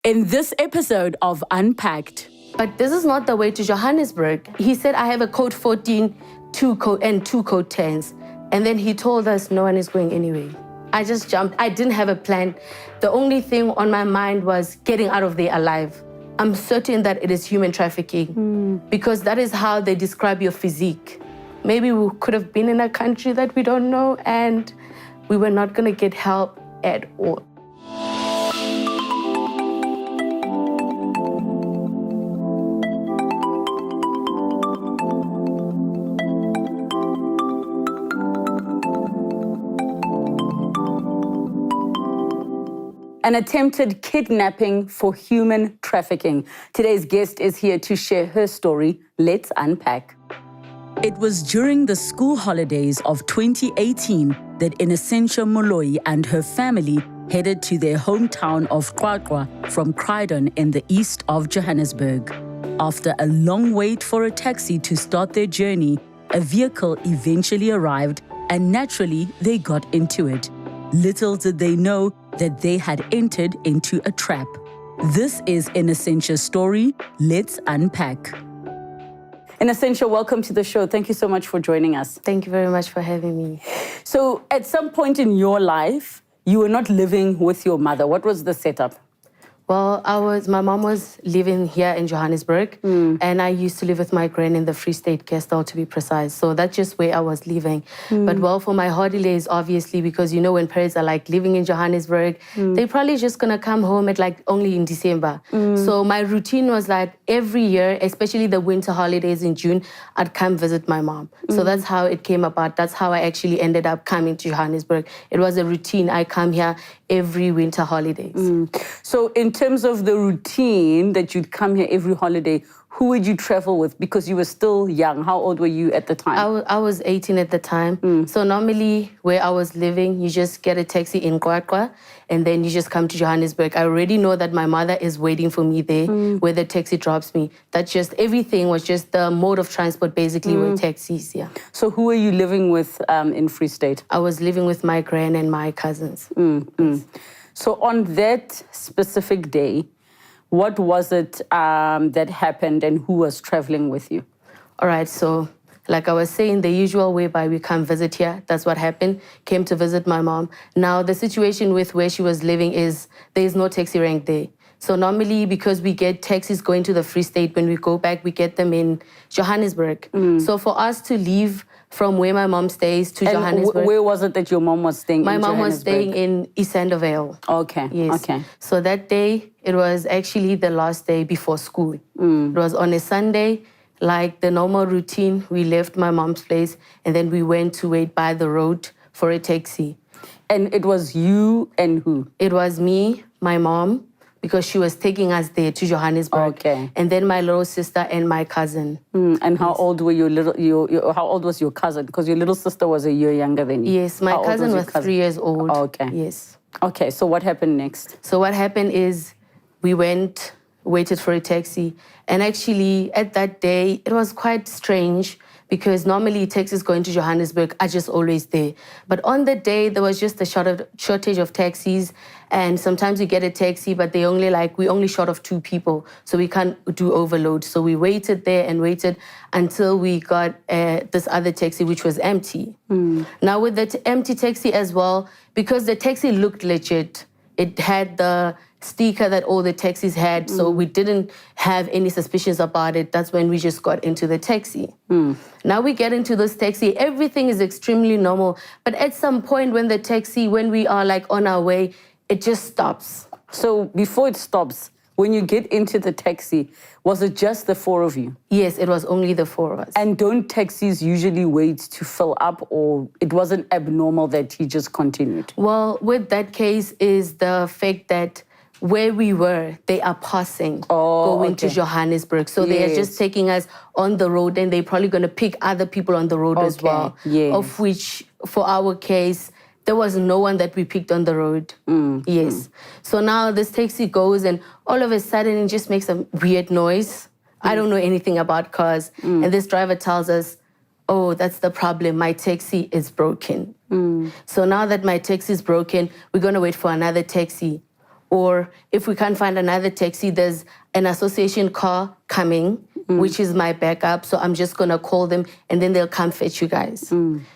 In this episode of Unpacked. But this is not the way to Johannesburg. He said, I have a code 14, two code 10s. And then he told us no one is going anyway. I just jumped. I didn't have a plan. The only thing on my mind was getting out of there alive. I'm certain that it is human trafficking because that is how they describe your physique. Maybe we could have been in a country that we don't know and we were not going to get help at all. An attempted kidnapping for human trafficking. Today's guest is here to share her story. Let's unpack. It was during the school holidays of 2018 that Innocentia Moloi and her family headed to their hometown of Qwaqwa from Croydon in the east of Johannesburg. After a long wait for a taxi to start their journey, a vehicle eventually arrived and naturally they got into it. Little did they know that they had entered into a trap. This is Innocentia's story. Let's unpack. Innocentia, welcome to the show. Thank you so much for joining us. Thank you very much for having me. So at some point in your life, you were not living with your mother. What was the setup? Well, my mom was living here in Johannesburg, and I used to live with my gran in the Free State Castle, to be precise. So that's just where I was living. But well, for my holidays, obviously, because you know when parents are like living in Johannesburg, they're probably just gonna come home at like only in December. So my routine was like every year, especially the winter holidays in June, I'd come visit my mom. So that's how it came about. That's how I actually ended up coming to Johannesburg. It was a routine. I come here every winter holidays. So in terms of the routine that you'd come here every holiday, who would you travel with? Because you were still young. How old were you at the time? I was 18 at the time. So normally where I was living, you just get a taxi in Qwaqwa and then you just come to Johannesburg. I already know that my mother is waiting for me there where the taxi drops me. That's just, everything was just the mode of transport basically were taxis, yeah. So who were you living with in Free State? I was living with my gran and my cousins. So on that specific day, what was it that happened and who was traveling with you? All right, so like I was saying, the usual way by we come visit here, that's what happened, came to visit my mom. Now, the situation with where she was living is there's no taxi rank there. So normally, because we get taxis going to the Free State, when we go back, we get them in Johannesburg. So for us to leave from where my mom stays to Johannesburg. Where was it that your mom was staying? My mom was staying in Isandavale. Okay. Yes. Okay. So that day, it was actually the last day before school. It was on a Sunday, like the normal routine. We left my mom's place and then we went to wait by the road for a taxi. And it was you and who? It was me, my mom, because she was taking us there to Johannesburg. Okay. And then my little sister and my cousin. And how old were how old was your cousin? Because your little sister was a year younger than you. Yes, my cousin was 3 years old. Okay. Yes. Okay, so what happened next? So what happened is we waited for a taxi. And actually, at that day, it was quite strange because normally taxis going to Johannesburg are just always there. But on the day, there was just a shortage of taxis. And sometimes we get a taxi, but we only short of 2 people. So we can't do overload. So we waited there and waited until we got this other taxi, which was empty. Now with the empty taxi as well, because the taxi looked legit, it had the sticker that all the taxis had, so we didn't have any suspicions about it. That's when we just got into the taxi. Now we get into this taxi, everything is extremely normal, but at some point when we are like on our way, it just stops. So before it stops, when you get into the taxi, was it just the 4 of you? Yes, it was only the 4 of us. And don't taxis usually wait to fill up, or it wasn't abnormal that he just continued? Well, with that case is the fact that where we were, they are passing, going to Johannesburg. So they are just taking us on the road and they're probably going to pick other people on the road as well. Yes. Of which, for our case, there was no one that we picked on the road. Yes. So now this taxi goes and all of a sudden it just makes a weird noise. I don't know anything about cars. And this driver tells us, oh, that's the problem. My taxi is broken. So now that my taxi is broken, we're going to wait for another taxi. Or if we can't find another taxi, there's an association car coming, which is my backup. So I'm just going to call them and then they'll come fetch you guys.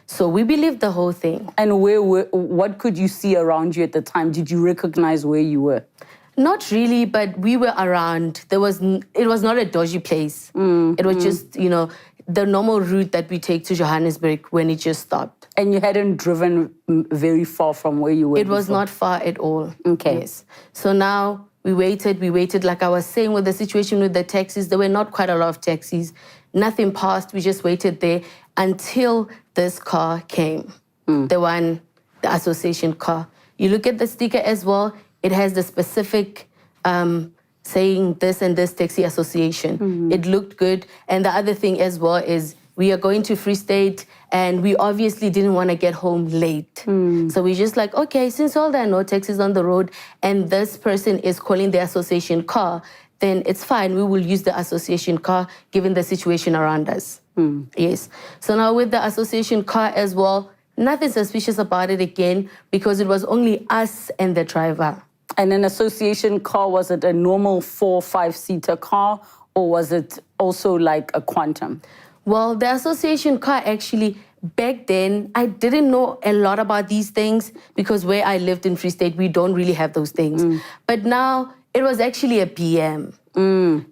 So we believed the whole thing. And what could you see around you at the time? Did you recognize where you were? Not really, but we were around. It was not a dodgy place. It was just, the normal route that we take to Johannesburg when it just stopped. And you hadn't driven very far from where you were It was before? not far at all. Okay. Yes. So now we waited. Like I was saying with the situation with the taxis, there were not quite a lot of taxis. Nothing passed. We just waited there until this car came. The association car. You look at the sticker as well, it has the specific saying this and this taxi association. It looked good. And the other thing as well is we are going to Free State and we obviously didn't want to get home late. So we just like, okay, since all there are no taxis on the road and this person is calling the association car, then it's fine. We will use the association car given the situation around us. Yes. So now with the association car as well, nothing suspicious about it again because it was only us and the driver. And an association car, was it a normal 4- or 5-seater car, or was it also like a Quantum? Well, the association car actually, back then, I didn't know a lot about these things because where I lived in Free State, we don't really have those things. But now, it was actually a BM.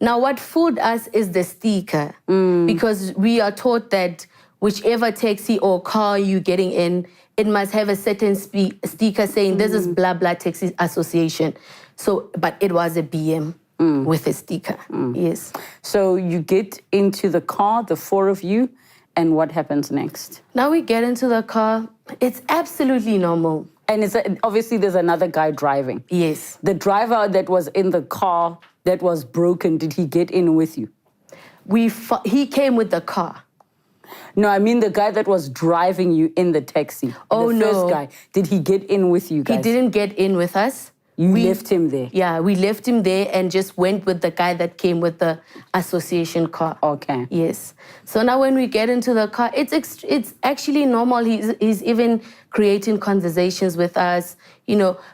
Now, what fooled us is the sticker because we are taught that whichever taxi or car you're getting in, it must have a certain sticker saying this is blah, blah taxi association. So, but it was a BM with a sticker, yes. So you get into the car, the four of you, and what happens next? Now we get into the car. It's absolutely normal. And obviously there's another guy driving. Yes. The driver that was in the car that was broken, did he get in with you? He came with the car. No, I mean the guy that was driving you in the taxi. Oh, the first no. guy. Did he get in with you guys? He didn't get in with us. You left him there? Yeah, we left him there and just went with the guy that came with the association car. Okay. Yes. So now when we get into the car, it's actually normal. He's even creating conversations with us,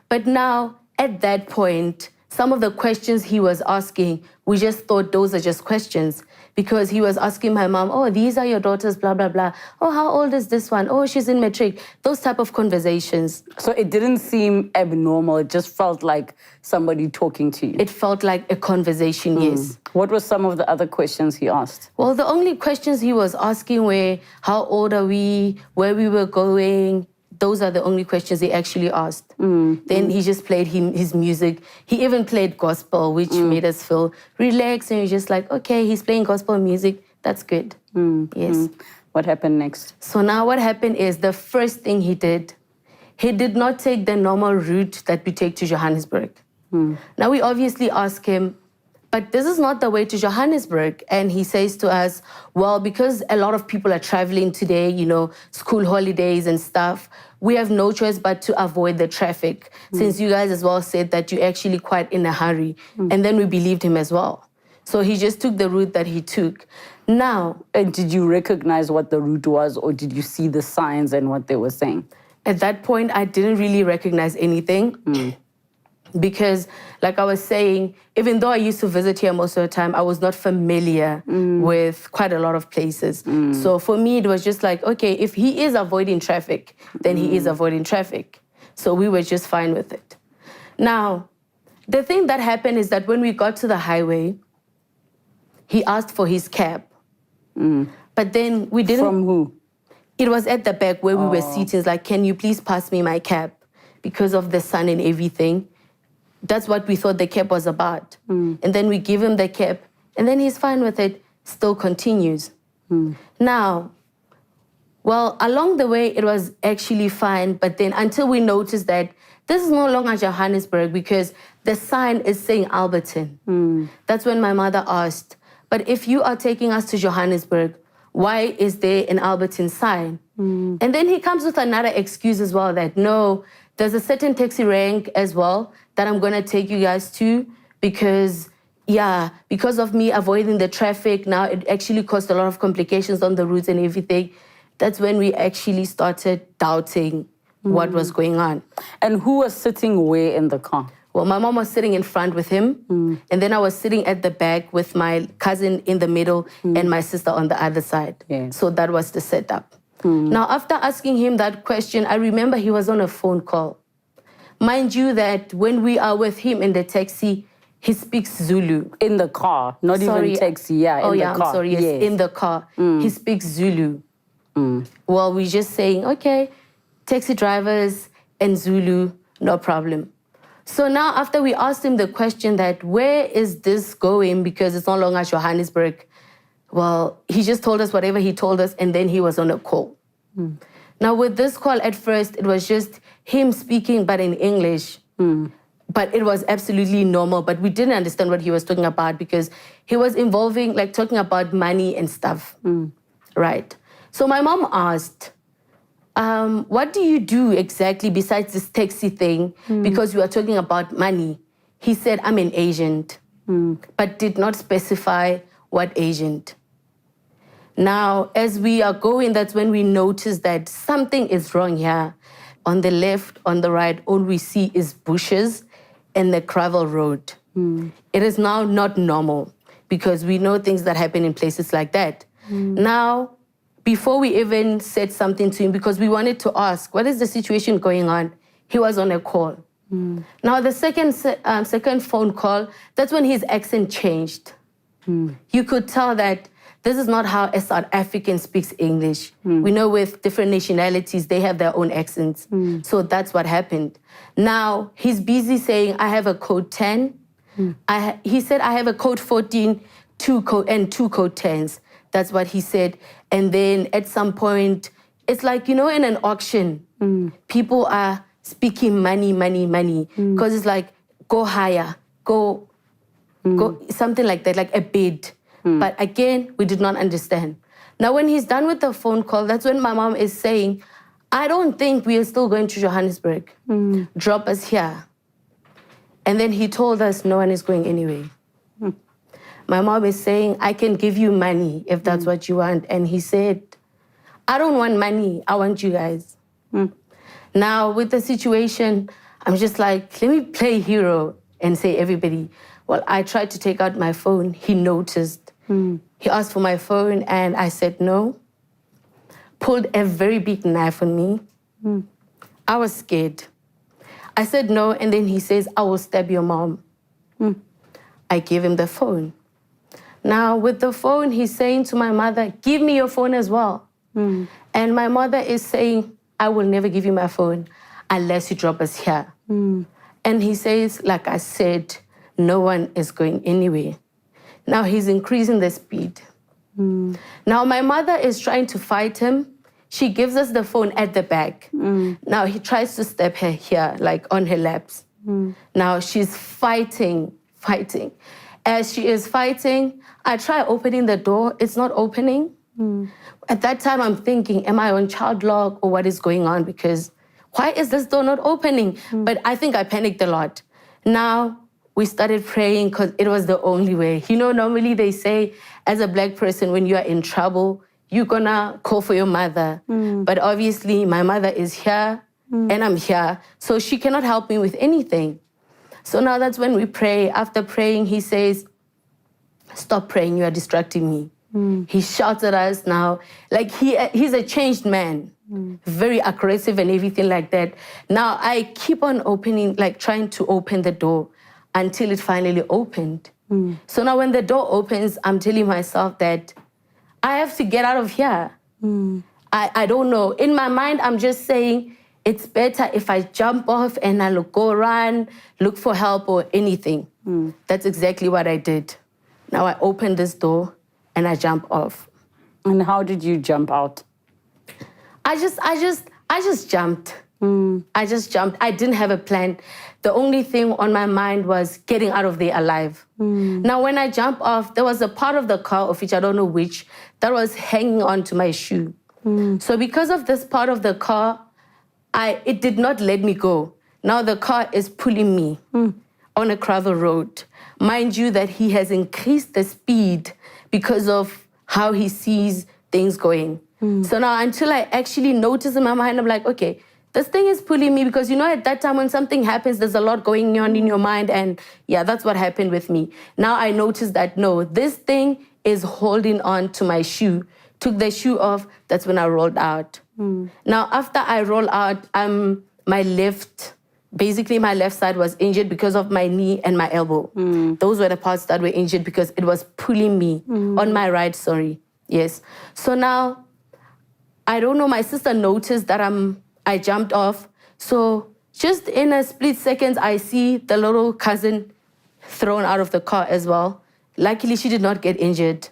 But now, at that point, some of the questions he was asking, we just thought those are just questions. Because he was asking my mom, oh, these are your daughters, blah, blah, blah. Oh, how old is this one? Oh, she's in matric. Those type of conversations. So it didn't seem abnormal. It just felt like somebody talking to you. It felt like a conversation, yes. What were some of the other questions he asked? Well, the only questions he was asking were, how old are we, where we were going. Those are the only questions he actually asked. Then he just played his music. He even played gospel, which made us feel relaxed. And you're just like, okay, he's playing gospel music. That's good. Yes. What happened next? So now what happened is the first thing he did not take the normal route that we take to Johannesburg. Now we obviously ask him, but this is not the way to Johannesburg. And he says to us, well, because a lot of people are traveling today, school holidays and stuff, we have no choice but to avoid the traffic, since you guys as well said that you're actually quite in a hurry. And then we believed him as well. So he just took the route that he took. Now... And did you recognize what the route was, or did you see the signs and what they were saying? At that point, I didn't really recognize anything. Because, like I was saying, even though I used to visit here most of the time, I was not familiar with quite a lot of places. So for me, it was just like, okay, if he is avoiding traffic, then he is avoiding traffic. So we were just fine with it. Now, the thing that happened is that when we got to the highway, he asked for his cab. But then we didn't... From who? It was at the back where we were seated. It's like, can you please pass me my cab? Because of the sun and everything. That's what we thought the cab was about. And then we give him the cab, and then he's fine with it, still continues. Now, well, along the way, it was actually fine, but then until we noticed that this is no longer Johannesburg because the sign is saying Alberton. That's when my mother asked, but if you are taking us to Johannesburg, why is there an Alberton sign? And then he comes with another excuse as well that, no, there's a certain taxi rank as well that I'm going to take you guys to because, because of me avoiding the traffic, now it actually caused a lot of complications on the routes and everything. That's when we actually started doubting what was going on. And who was sitting where in the car? Well, my mom was sitting in front with him, and then I was sitting at the back with my cousin in the middle and my sister on the other side. Yeah. So that was the setup. Now, after asking him that question, I remember he was on a phone call. Mind you that when we are with him in the taxi, he speaks Zulu. In the car, not even taxi, yeah, in the car. I'm sorry, yes, in the car. He speaks Zulu. Well, we're just saying, okay, taxi drivers and Zulu, no problem. So now after we asked him the question that, where is this going? Because it's no longer Johannesburg. Well, he just told us whatever he told us, and then he was on a call. Now with this call, at first, it was just him speaking, but in English. But it was absolutely normal, but we didn't understand what he was talking about because he was involving, like talking about money and stuff, right? So my mom asked, what do you do exactly besides this taxi thing? Because we are talking about money. He said, I'm an agent, but did not specify what agent. Now, as we are going, that's when we notice that something is wrong here. On the left, on the right, all we see is bushes and the gravel road. It is now not normal because we know things that happen in places like that. Now, before we even said something to him, because we wanted to ask, what is the situation going on? He was on a call. Now, the second phone call, that's when his accent changed. You could tell that this is not how a South African speaks English. We know with different nationalities, they have their own accents. So that's what happened. Now, he's busy saying, I have a code 10. He said, I have a code 14 two code 10s. That's what he said. And then at some point, it's like, you know, in an auction, people are speaking money. Because it's like, go higher, go, something like that, like a bid. But again, we did not understand. Now, when he's done with the phone call, that's when my mom is saying, I don't think we are still going to Johannesburg. Drop us here. And then he told us no one is going anyway. My mom is saying, I can give you money if that's what you want. And he said, I don't want money. I want you guys. Now, with the situation, I'm just like, let me play hero and say everybody. Well, I tried to take out my phone. He noticed. He asked for my phone, and I said no. Pulled a very big knife on me. I was scared. I said no, and then he says, I will stab your mom. I gave him the phone. Now, with the phone, he's saying to my mother, give me your phone as well. And my mother is saying, I will never give you my phone unless you drop us here. And he says, like I said, no one is going anywhere. Now he's increasing the speed. Now my mother is trying to fight him. She gives us the phone at the back. Now he tries to stab her here, like on her laps. Now she's fighting. As she is fighting, I try opening the door. It's not opening. At that time, I'm thinking, am I on child lock or what is going on? Because why is this door not opening? But I think I panicked a lot. Now, we started praying because it was the only way. You know, normally they say, as a Black person, when you are in trouble, you're gonna call for your mother. But obviously, my mother is here and I'm here, so she cannot help me with anything. So now that's when we pray. After praying, he says, stop praying, you are distracting me. He shouts at us now, like he's a changed man, very aggressive and everything like that. Now I keep on opening, like trying to open the door until it finally opened. So now when the door opens, I'm telling myself that I have to get out of here. I don't know. In my mind, I'm just saying, it's better if I jump off and I'll go run, look for help or anything. That's exactly what I did. Now I opened this door and I jump off. And how did you jump out? I just jumped. I just jumped. I didn't have a plan. The only thing on my mind was getting out of there alive. Now, when I jumped off, there was a part of the car, of which I don't know which, that was hanging onto my shoe. So because of this part of the car, it did not let me go. Now the car is pulling me on a gravel road. Mind you that he has increased the speed because of how he sees things going. So now until I actually notice in my mind, I'm like, okay, this thing is pulling me, because, at that time when something happens, there's a lot going on in your mind. And yeah, that's what happened with me. Now I noticed that, no, this thing is holding on to my shoe. Took the shoe off, that's when I rolled out. Now, after I rolled out, my left side was injured because of my knee and my elbow. Those were the parts that were injured because it was pulling me on my right, yes. So now, I don't know, my sister noticed that I jumped off. So just in a split second, I see the little cousin thrown out of the car as well. Luckily, she did not get injured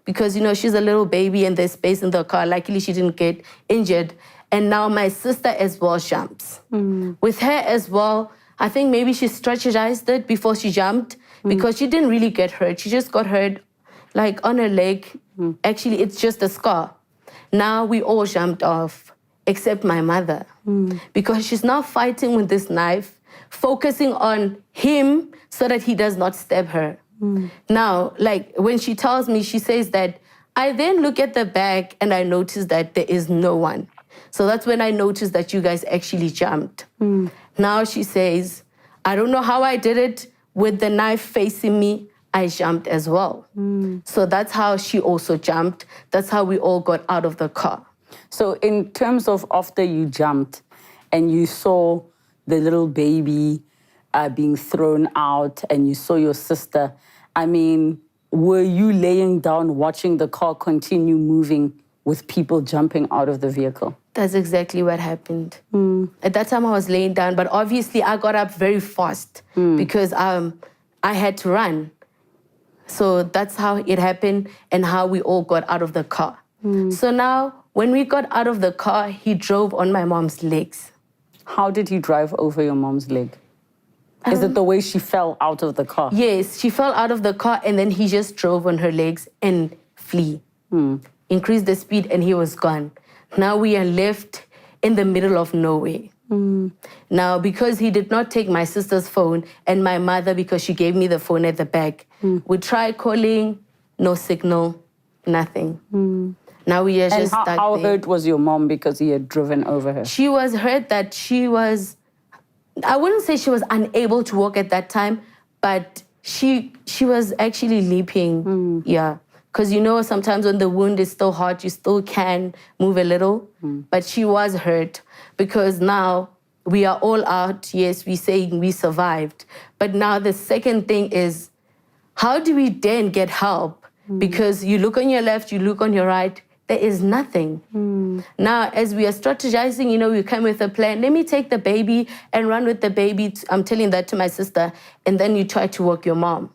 because, she's a little baby and there's space in the car. Luckily, she didn't get injured. And now my sister as well jumps. With her as well, I think maybe she strategized it before she jumped because she didn't really get hurt. She just got hurt like on her leg. Actually, it's just a scar. Now we all jumped off, except my mother, because she's now fighting with this knife, focusing on him so that he does not stab her. Now, like when she tells me, she says that, I then look at the back and I notice that there is no one. So that's when I noticed that you guys actually jumped. Now she says, I don't know how I did it with the knife facing me. I jumped as well. So that's how she also jumped. That's how we all got out of the car. So in terms of after you jumped and you saw the little baby being thrown out and you saw your sister, I mean, were you laying down watching the car continue moving with people jumping out of the vehicle? That's exactly what happened. At that time, I was laying down, but obviously I got up very fast because I had to run. So that's how it happened and how we all got out of the car. So now, when we got out of the car, he drove on my mom's legs. How did he drive over your mom's leg? Is it the way she fell out of the car? Yes, she fell out of the car and then he just drove on her legs and flee. Increased the speed and he was gone. Now we are left in the middle of nowhere. Now, because he did not take my sister's phone and my mother, because she gave me the phone at the back, we tried calling, no signal, nothing. Now we are just stuck there. How hurt was your mom because he had driven over her? She was hurt that I wouldn't say she was unable to walk at that time, but she was actually leaping, yeah. Because, sometimes when the wound is still hot, you still can move a little. But she was hurt because now we are all out. Yes, we're saying we survived. But now the second thing is, how do we then get help? Because you look on your left, you look on your right, there is nothing. Now, as we are strategizing, we come with a plan. Let me take the baby and run with the baby. I'm telling that to my sister. And then you try to walk your mom.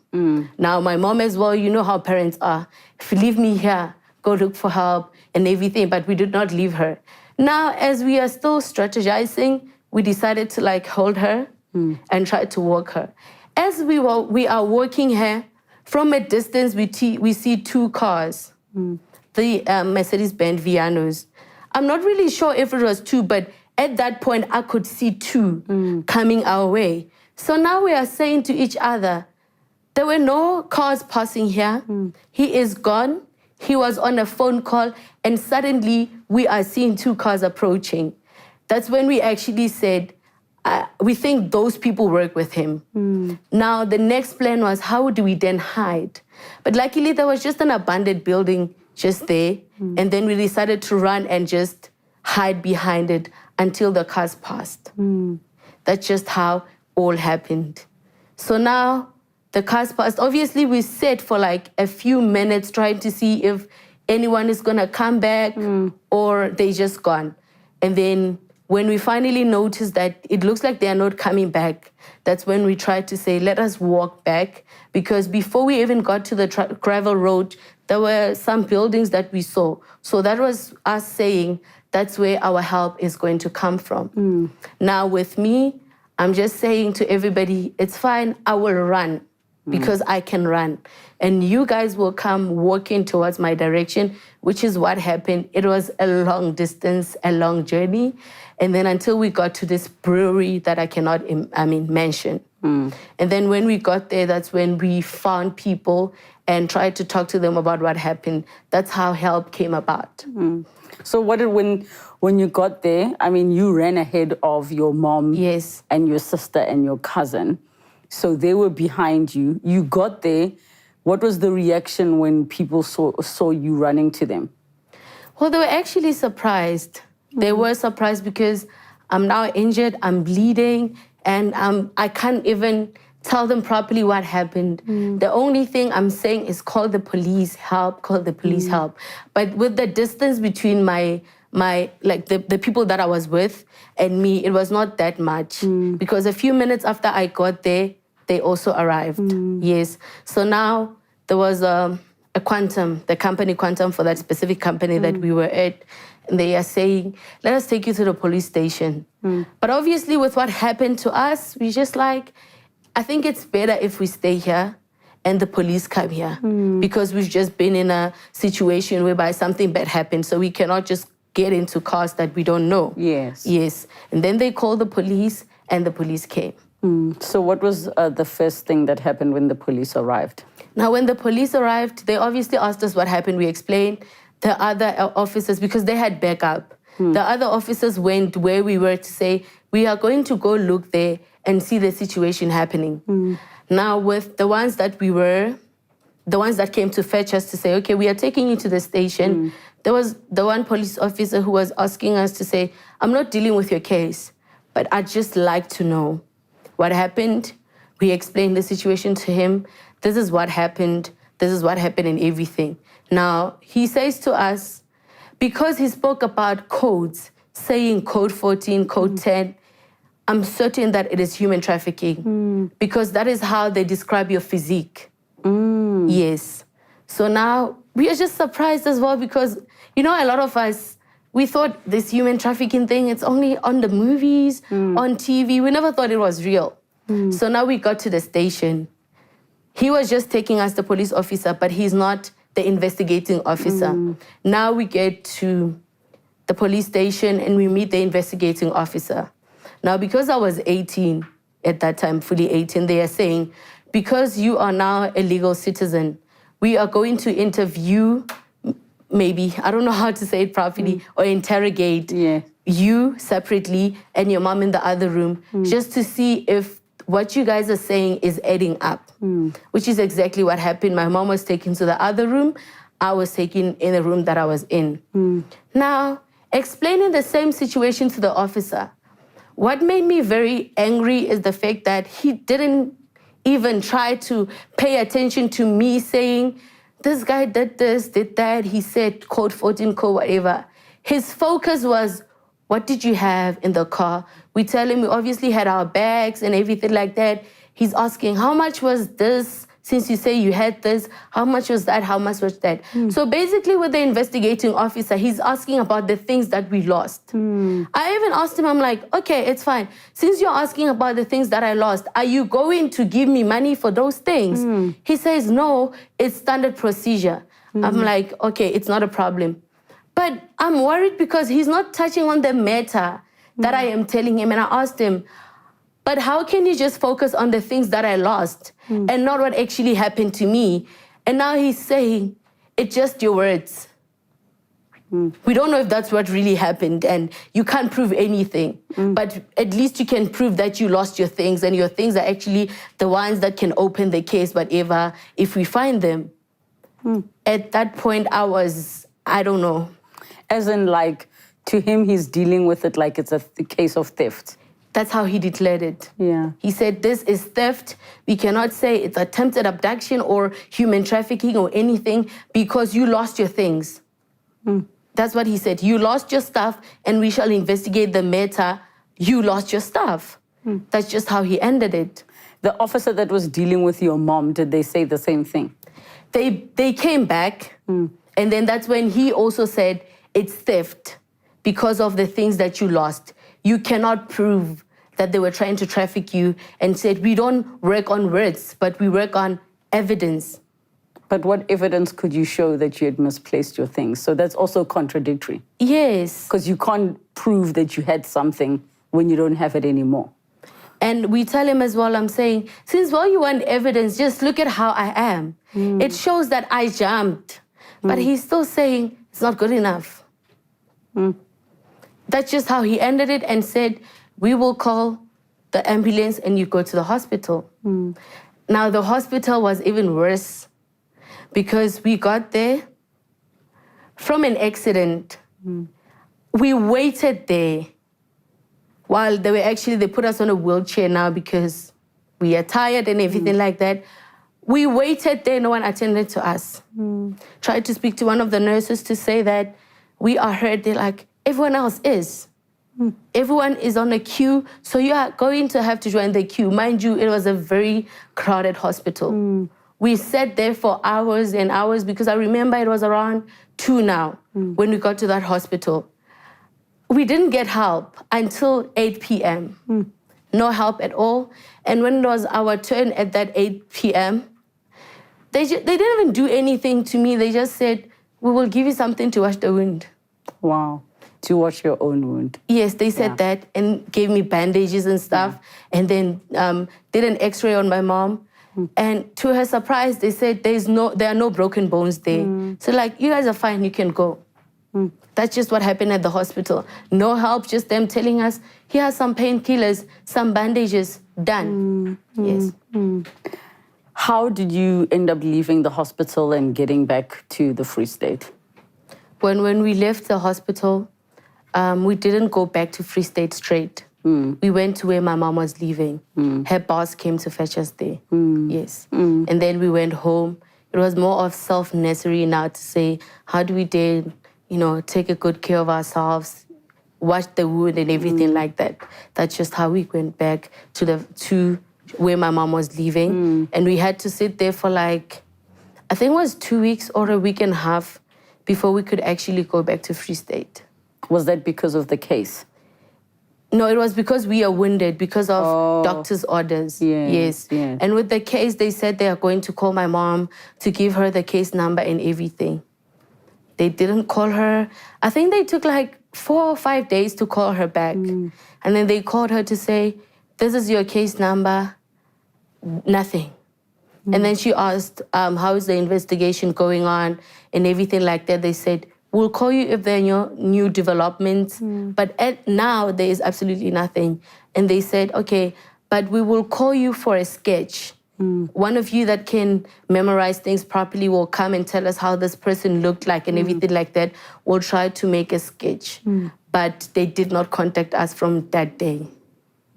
Now, my mom as well, you know how parents are. If you leave me here, go look for help and everything. But we did not leave her. Now, as we are still strategizing, we decided to hold her and try to walk her. As we are walking her, from a distance, we see two cars. The Mercedes-Benz Vianos. I'm not really sure if it was two, but at that point, I could see two coming our way. So now we are saying to each other, there were no cars passing here. He is gone. He was on a phone call, and suddenly we are seeing two cars approaching. That's when we actually said, we think those people work with him. Now, the next plan was, how do we then hide? But luckily, there was just an abandoned building just there. And then we decided to run and just hide behind it until the cars passed. That's just how all happened. So now the cars passed. Obviously, we sat for a few minutes trying to see if anyone is gonna come back or they just gone. And then when we finally noticed that it looks like they are not coming back, that's when we tried to say, let us walk back. Because before we even got to the gravel road, there were some buildings that we saw. So that was us saying, that's where our help is going to come from. Now with me, I'm just saying to everybody, it's fine, I will run because I can run. And you guys will come walking towards my direction, which is what happened. It was a long distance, a long journey. And then until we got to this brewery that I cannot mention. And then when we got there, that's when we found people and tried to talk to them about what happened. That's how help came about. So when you got there, I mean, you ran ahead of your mom Yes. and your sister and your cousin. So they were behind you. You got there. What was the reaction when people saw you running to them? Well, they were actually surprised. They were surprised because I'm now injured, I'm bleeding, and I can't even tell them properly what happened. The only thing I'm saying is call the police, help, call the police, help. But with the distance between my the people that I was with and me, it was not that much. Because a few minutes after I got there, they also arrived. Yes. So now there was a Quantum, the company Quantum for that specific company that we were at. And they are saying, let us take you to the police station. But obviously with what happened to us, we just like, I think it's better if we stay here and the police come here because we've just been in a situation whereby something bad happened. So we cannot just get into cars that we don't know. Yes. Yes. And then they called the police and the police came. So what was the first thing that happened when the police arrived? Now, when the police arrived, they obviously asked us what happened. We explained. The other officers, because they had backup, the other officers went where we were to say, we are going to go look there and see the situation happening. Now, with the ones that came to fetch us to say, okay, we are taking you to the station, there was the one police officer who was asking us to say, I'm not dealing with your case, but I'd just like to know what happened. We explained the situation to him. This is what happened. This is what happened and everything. Now, he says to us, because he spoke about codes, saying code 14, code 10, I'm certain that it is human trafficking because that is how they describe your physique. Yes. So now we are just surprised as well because, you know, a lot of us, we thought this human trafficking thing, it's only on the movies, on TV. We never thought it was real. So now we got to the station. He was just taking us, the police officer, but he's not the investigating officer. Now we get to the police station and we meet the investigating officer. Now, because I was 18 at that time, fully 18, they are saying, because you are now a legal citizen, we are going to interview, maybe, I don't know how to say it properly, or interrogate you separately and your mom in the other room, just to see if what you guys are saying is adding up, which is exactly what happened. My mom was taken to the other room. I was taken in the room that I was in. Now, explaining the same situation to the officer, what made me very angry is the fact that he didn't even try to pay attention to me saying, this guy did this, did that, he said code 14, code whatever. His focus was, what did you have in the car? We tell him we obviously had our bags and everything like that. He's asking, how much was this? Since you say you had this, how much was that? How much was that? So basically with the investigating officer, he's asking about the things that we lost. I even asked him, I'm like, okay, it's fine. Since you're asking about the things that I lost, are you going to give me money for those things? He says, no, it's standard procedure. I'm like, okay, it's not a problem. But I'm worried because he's not touching on the matter that I am telling him. And I asked him, but how can you just focus on the things that I lost and not what actually happened to me? And now he's saying, it's just your words. We don't know if that's what really happened and you can't prove anything. But at least you can prove that you lost your things and your things are actually the ones that can open the case, whatever, if we find them. At that point, I don't know. As in, like, to him, he's dealing with it like it's a case of theft. That's how he declared it. Yeah. He said, this is theft. We cannot say it's attempted abduction or human trafficking or anything because you lost your things. That's what he said. You lost your stuff and we shall investigate the matter. You lost your stuff. That's just how he ended it. The officer that was dealing with your mom, did they say the same thing? They came back and then that's when he also said, it's theft because of the things that you lost. You cannot prove that they were trying to traffic you and said, we don't work on words, but we work on evidence. But what evidence could you show that you had misplaced your things? So that's also contradictory. Yes. Because you can't prove that you had something when you don't have it anymore. And we tell him as well, I'm saying, since well you want evidence, just look at how I am. It shows that I jumped. But he's still saying it's not good enough. That's just how he ended it and said, we will call the ambulance and you go to the hospital. Now the hospital was even worse because we got there from an accident. We waited there while they put us on a wheelchair now because we are tired and everything like that. We waited there, no one attended to us. Tried to speak to one of the nurses to say that we are hurt. They're like, everyone else is. Everyone is on a queue, so you are going to have to join the queue. Mind you, it was a very crowded hospital. We sat there for hours and hours because I remember it was around 2 now when we got to that hospital. We didn't get help until 8 p.m. No help at all. And when it was our turn at that 8 p.m., they didn't even do anything to me. They just said, we will give you something to wash the wound. Wow. To wash your own wound. Yes, they said that and gave me bandages and stuff. And then did an x-ray on my mom. And to her surprise, they said there are no broken bones there. So like, you guys are fine, you can go. That's just what happened at the hospital. No help, just them telling us, here are some painkillers, some bandages, done. Yes. How did you end up leaving the hospital and getting back to the Free State? When we left the hospital, we didn't go back to Free State straight. We went to where my mom was living. Her boss came to fetch us there. Yes. And then we went home. It was more of self-necessary now to say, how do we dare, take a good care of ourselves, wash the wound and everything like that. That's just how we went back to where my mom was living. And we had to sit there for I think it was 2 weeks or a week and a half before we could actually go back to Free State. Was that because of the case? No, it was because we are wounded, because of doctor's orders. Yes. And with the case, they said they are going to call my mom to give her the case number and everything. They didn't call her. I think they took 4 or 5 days to call her back. And then they called her to say, this is your case number. Nothing. And then she asked, how is the investigation going on and everything like that. They said, we'll call you if there are new developments. But now there is absolutely nothing. And they said, okay, but we will call you for a sketch. One of you that can memorize things properly will come and tell us how this person looked like and everything like that. We'll try to make a sketch. But they did not contact us from that day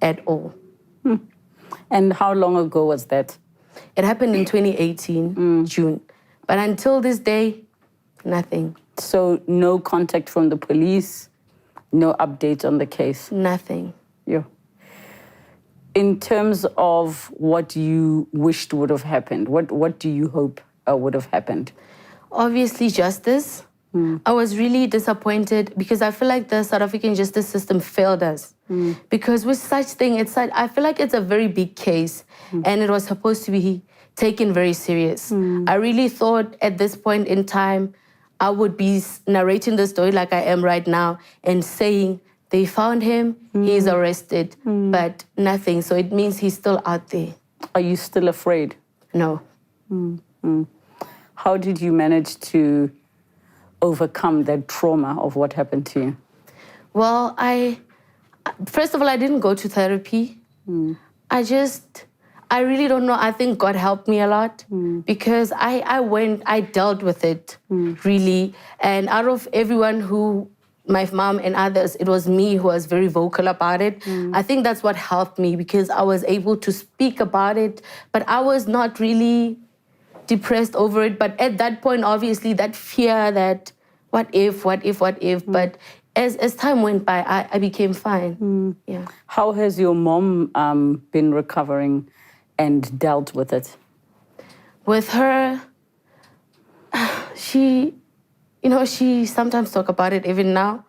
at all. And how long ago was that? It happened in 2018, June. But until this day, nothing. So no contact from the police, no update on the case? Nothing. Yeah. In terms of what you wished would have happened, what do you hope would have happened? Obviously, justice. I was really disappointed because I feel like the South African justice system failed us. Because with such thing, I feel like it's a very big case and it was supposed to be taken very serious. I really thought at this point in time, I would be narrating the story like I am right now and saying, they found him, he's arrested, but nothing. So it means he's still out there. Are you still afraid? No. How did you manage to overcome that trauma of what happened to you? Well, first of all, I didn't go to therapy. I really don't know. I think God helped me a lot because I dealt with it, really. And out of everyone my mom and others, it was me who was very vocal about it. I think that's what helped me because I was able to speak about it, but I was not really depressed over it. But at that point, obviously, that fear that what if? But as time went by, I became fine. Yeah. How has your mom been recovering and dealt with it? With her, she sometimes talks about it even now.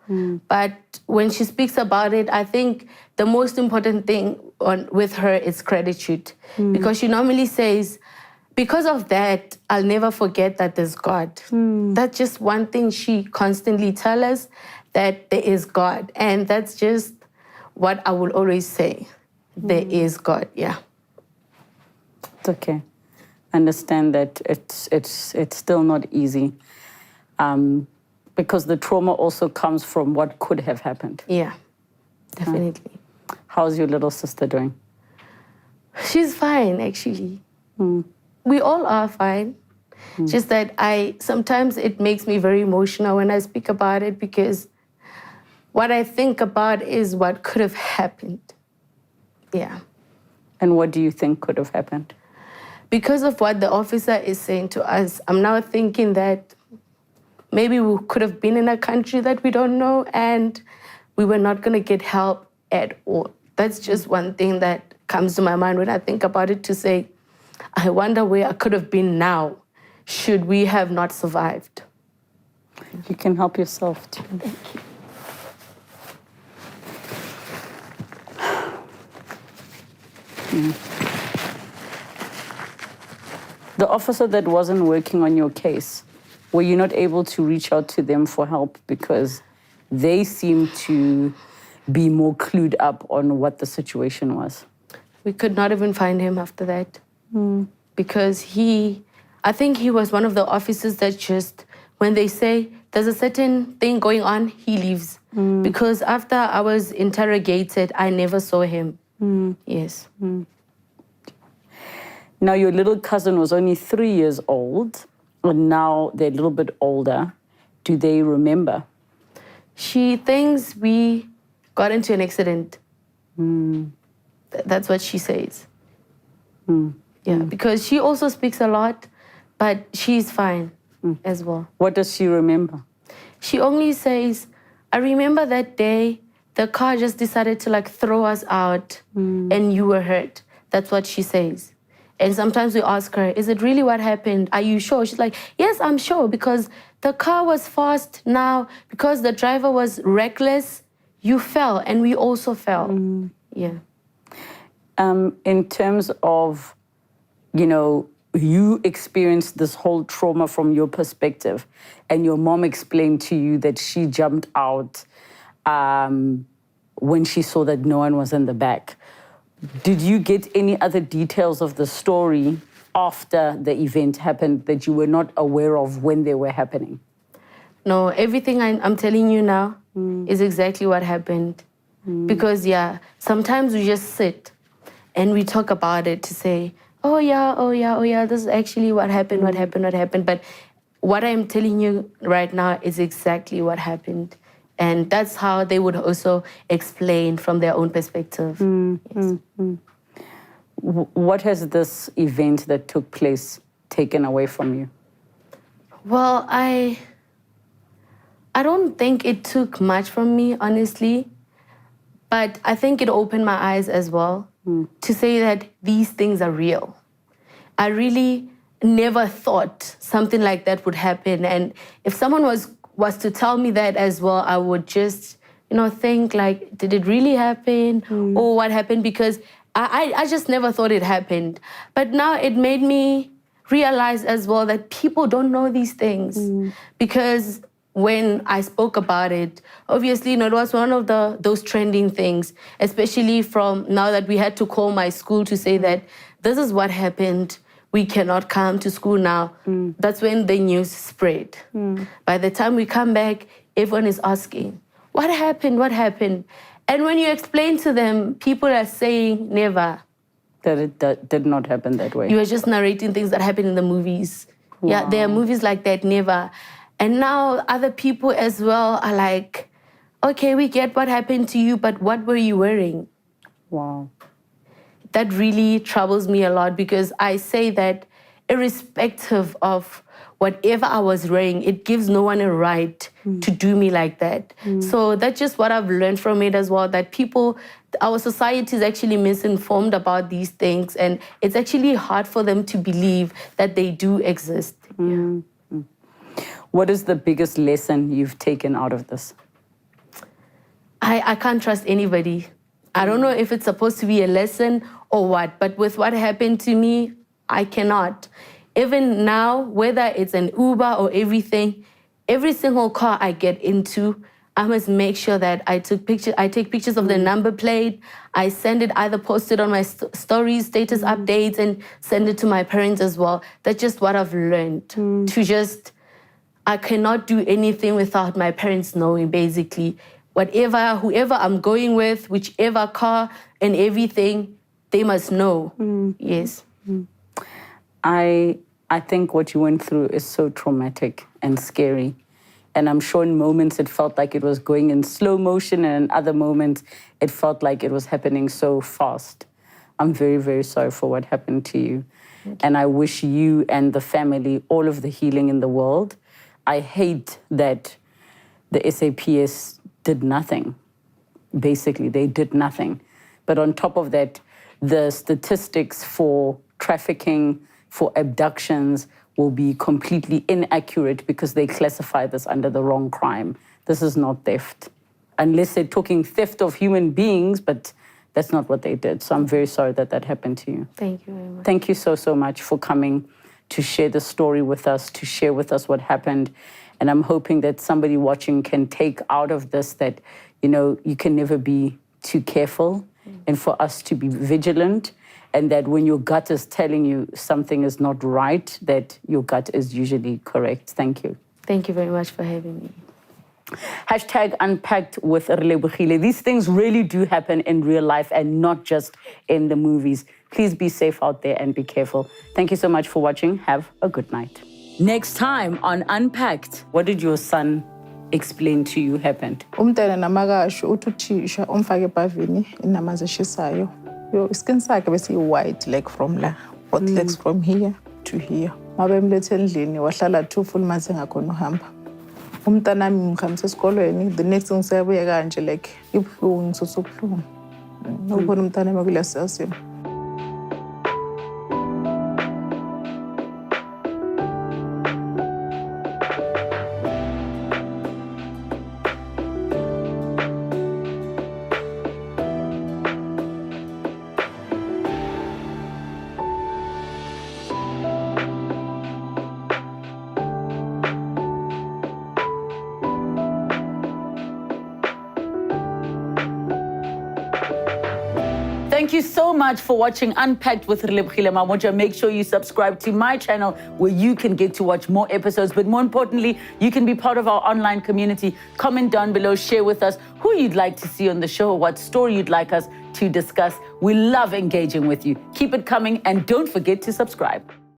But when she speaks about it, I think the most important thing with her is gratitude. Because she normally says, because of that, I'll never forget that there's God. That's just one thing she constantly tells us, that there is God. And that's just what I will always say. there is God, yeah. It's okay. Understand that it's still not easy, because the trauma also comes from what could have happened. Yeah, definitely. How's your little sister doing? She's fine, actually. We all are fine. Just that sometimes it makes me very emotional when I speak about it, because what I think about is what could have happened. Yeah. And what do you think could have happened? Because of what the officer is saying to us, I'm now thinking that maybe we could have been in a country that we don't know and we were not going to get help at all. That's just one thing that comes to my mind when I think about it, to say, I wonder where I could have been now should we have not survived. You can help yourself too. Thank you. The officer that wasn't working on your case, were you not able to reach out to them for help because they seem to be more clued up on what the situation was? We could not even find him after that, because I think he was one of the officers that just, when they say there's a certain thing going on, he leaves. Because after I was interrogated, I never saw him. Yes. Now, your little cousin was only 3 years old, and now they're a little bit older. Do they remember? She thinks we got into an accident. That's what she says. Yeah, because she also speaks a lot, but she's fine as well. What does she remember? She only says, I remember that day, the car just decided to throw us out and you were hurt. That's what she says. And sometimes we ask her, is it really what happened? Are you sure? She's like, yes, I'm sure, because the car was fast now, because the driver was reckless, you fell, and we also fell. Yeah. In terms of, you experienced this whole trauma from your perspective, and your mom explained to you that she jumped out when she saw that no one was in the back. Did you get any other details of the story after the event happened that you were not aware of when they were happening? No, everything I'm telling you now is exactly what happened. Because, sometimes we just sit and we talk about it to say, oh yeah, this is actually what happened. But what I'm telling you right now is exactly what happened. And that's how they would also explain from their own perspective. Yes. What has this event that took place taken away from you? Well, I don't think it took much from me, honestly. But I think it opened my eyes as well to say that these things are real. I really never thought something like that would happen. And if someone was to tell me that as well, I would just, think did it really happen? Or what happened? Because I just never thought it happened. But now it made me realize as well that people don't know these things. Because when I spoke about it, obviously, it was one of those trending things, especially from now that we had to call my school to say that this is what happened. We cannot come to school now. That's when the news spread. By the time we come back, everyone is asking, what happened? What happened? And when you explain to them, people are saying never. That it did not happen that way. You are just narrating things that happen in the movies. Wow. Yeah, there are movies like that, never. And now other people as well are like, okay, we get what happened to you, but what were you wearing? Wow. That really troubles me a lot, because I say that irrespective of whatever I was wearing, it gives no one a right to do me like that. So that's just what I've learned from it as well, that our society is actually misinformed about these things, and it's actually hard for them to believe that they do exist. What is the biggest lesson you've taken out of this? I can't trust anybody. I don't know if it's supposed to be a lesson or what, but with what happened to me, I cannot. Even now, whether it's an Uber or everything, every single car I get into, I must make sure that I take pictures of the number plate. I send it, either post it on my stories, status updates, and send it to my parents as well. That's just what I've learned. I cannot do anything without my parents knowing, basically. Whoever I'm going with, whichever car and everything, they must know. Yes. I think what you went through is so traumatic and scary. And I'm sure in moments it felt like it was going in slow motion, and in other moments it felt like it was happening so fast. I'm very, very sorry for what happened to you. And I wish you and the family all of the healing in the world. I hate that the SAPS did nothing. Basically, they did nothing. But on top of that, the statistics for trafficking, for abductions, will be completely inaccurate because they classify this under the wrong crime. This is not theft. Unless they're talking theft of human beings, but that's not what they did. So I'm very sorry that that happened to you. Thank you very much. Thank you so, so much for coming to share the story with us, to share with us what happened. And I'm hoping that somebody watching can take out of this that, you can never be too careful, and for us to be vigilant, and that when your gut is telling you something is not right, that your gut is usually correct. Thank you. Thank you very much for having me. #Unpacked with Relebogile. These things really do happen in real life and not just in the movies. Please be safe out there and be careful. Thank you so much for watching. Have a good night. Next time on Unpacked, what did your son explain to you happened? Umntana namakasho uthi uthisha umfake ebhavini inamanzi eshisayo. Skin sakhe bese white, like from la, both legs from here to here. Mabemlethe endlini wahlala 2 full months engakhona uhamba. Umntana wami ngihambisa esikolweni, the next thing sayabuya kanje like ibuhlungu ngisosubuhlungu. Ukubona umntana wami kulesi simo. Thank you so much for watching Unpacked with Relebogile Mabotja. Make sure you subscribe to my channel where you can get to watch more episodes. But more importantly, you can be part of our online community. Comment down below, share with us who you'd like to see on the show, what story you'd like us to discuss. We love engaging with you. Keep it coming and don't forget to subscribe.